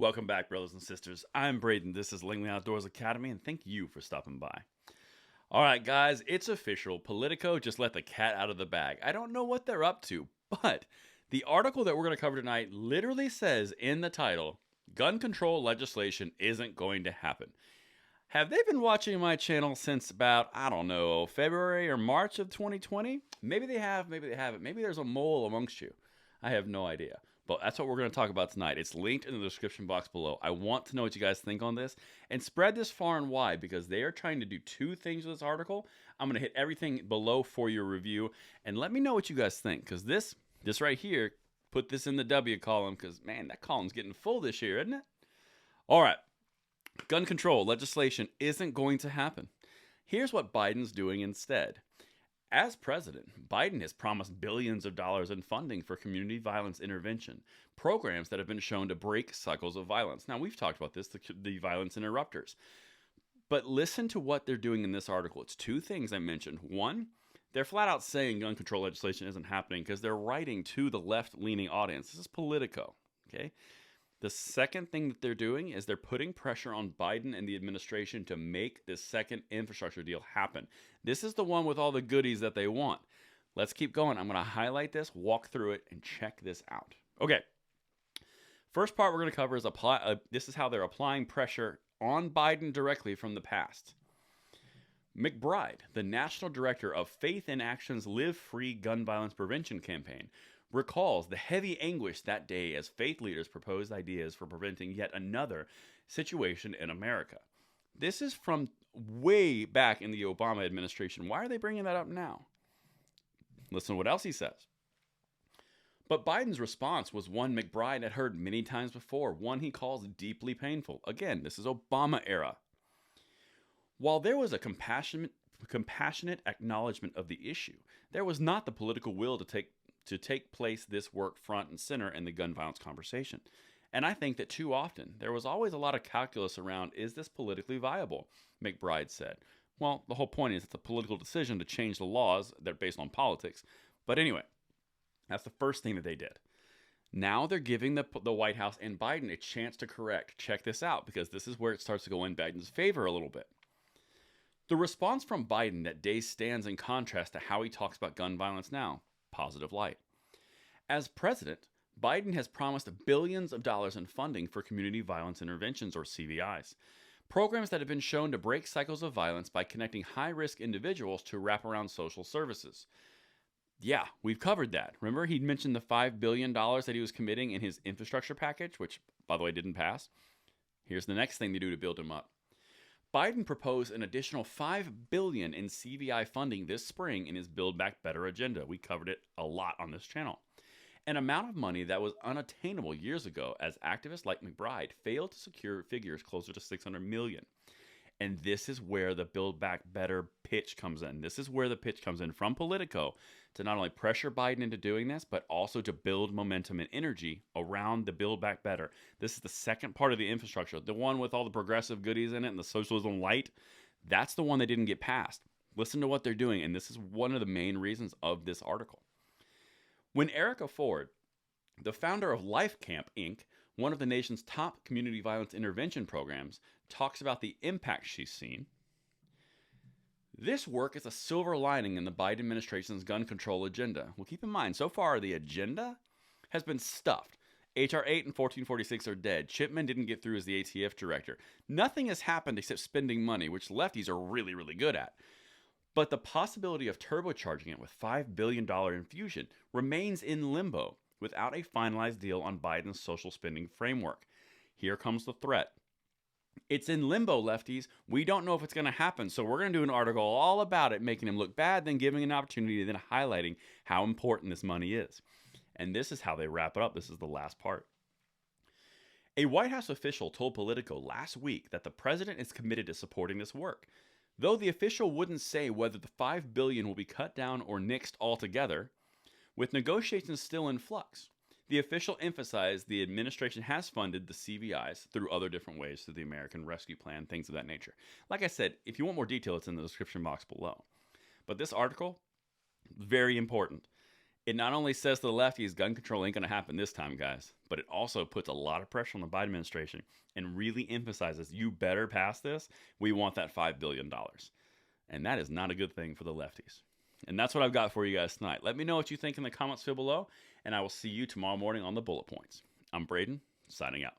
Welcome back, brothers and sisters. I'm Braden. This is Langley Outdoors Academy, and thank you for stopping by. All right, guys, it's official. Politico just let the cat out of the bag. I don't know what they're up to, but the article that we're going to cover tonight literally says in the title, gun control legislation isn't going to happen. Have they been watching my channel since about, I don't know, February or March of 2020? Maybe they have, maybe they haven't. Maybe there's a mole amongst you. I have no idea. But that's what we're going to talk about tonight. It's linked in the description box below. I want to know what you guys think on this and spread this far and wide because they are trying to do two things with this article. I'm going to hit everything below for your review and let me know what you guys think because this right here, put this in the W column because, man, that column's getting full this year, isn't it? All right. Gun control legislation isn't going to happen. Here's what Biden's doing instead. As president, Biden has promised billions of dollars in funding for community violence intervention, programs that have been shown to break cycles of violence. Now, we've talked about this, the violence interrupters. But listen to what they're doing in this article. It's two things I mentioned. One, they're flat out saying gun control legislation isn't happening because they're writing to the left-leaning audience. This is Politico, okay? The second thing that they're doing is they're putting pressure on Biden and the administration to make this second infrastructure deal happen. This is the one with all the goodies that they want. Let's keep going. I'm going to highlight this, walk through it, and check this out. Okay. First part we're going to cover is this is how they're applying pressure on Biden directly from the past. McBride, the national director of Faith in Action's Live Free Gun Violence Prevention campaign, recalls the heavy anguish that day as faith leaders proposed ideas for preventing yet another situation in America. This is from way back in the Obama administration. Why are they bringing that up now? Listen to what else he says. But Biden's response was one McBride had heard many times before, one he calls deeply painful. Again, this is Obama era. While there was a compassionate acknowledgement of the issue, there was not the political will to take place this work front and center in the gun violence conversation. And I think that too often, there was always a lot of calculus around, is this politically viable? McBride said. Well, the whole point is it's a political decision to change the laws that are based on politics. But anyway, that's the first thing that they did. Now they're giving the White House and Biden a chance to correct. Check this out, because this is where it starts to go in Biden's favor a little bit. The response from Biden that day stands in contrast to how he talks about gun violence now. Positive light. As president, Biden has promised billions of dollars in funding for community violence interventions, or CVIs, programs that have been shown to break cycles of violence by connecting high-risk individuals to wraparound social services. Yeah, we've covered that. Remember, he'd mentioned the $5 billion that he was committing in his infrastructure package, which, by the way, didn't pass. Here's the next thing they do to build him up. Biden proposed an additional $5 billion in CVI funding this spring in his Build Back Better agenda. We covered it a lot on this channel. An amount of money that was unattainable years ago as activists like McBride failed to secure figures closer to $600 million. And this is where the Build Back Better pitch comes in. This is where the pitch comes in from Politico to not only pressure Biden into doing this, but also to build momentum and energy around the Build Back Better. This is the second part of the infrastructure, the one with all the progressive goodies in it and the socialism light. That's the one that didn't get passed. Listen to what they're doing, and this is one of the main reasons of this article. When Erica Ford, the founder of Life Camp, Inc., one of the nation's top community violence intervention programs, talks about the impact she's seen, this work is a silver lining in the Biden administration's gun control agenda. Well, keep in mind, so far the agenda has been stuffed. H.R. 8 and 1446 are dead. Chipman didn't get through as the ATF director. Nothing has happened except spending money, which lefties are really, really good at. But the possibility of turbocharging it with $5 billion infusion remains in limbo without a finalized deal on Biden's social spending framework. Here comes the threat. It's in limbo, lefties. We don't know if it's going to happen, so we're going to do an article all about it, making him look bad, then giving an opportunity, then highlighting how important this money is. And this is how they wrap it up. This is the last part. A White House official told Politico last week that the president is committed to supporting this work. Though the official wouldn't say whether the $5 billion will be cut down or nixed altogether, with negotiations still in flux, the official emphasized the administration has funded the CVIs through other different ways, through the American Rescue Plan, things of that nature. Like I said, if you want more detail, it's in the description box below. But this article, very important. It not only says to the lefties gun control ain't going to happen this time, guys, but it also puts a lot of pressure on the Biden administration and really emphasizes you better pass this. We want that $5 billion. And that is not a good thing for the lefties. And that's what I've got for you guys tonight. Let me know what you think in the comments field below, and I will see you tomorrow morning on the Bullet Points. I'm Braden, signing out.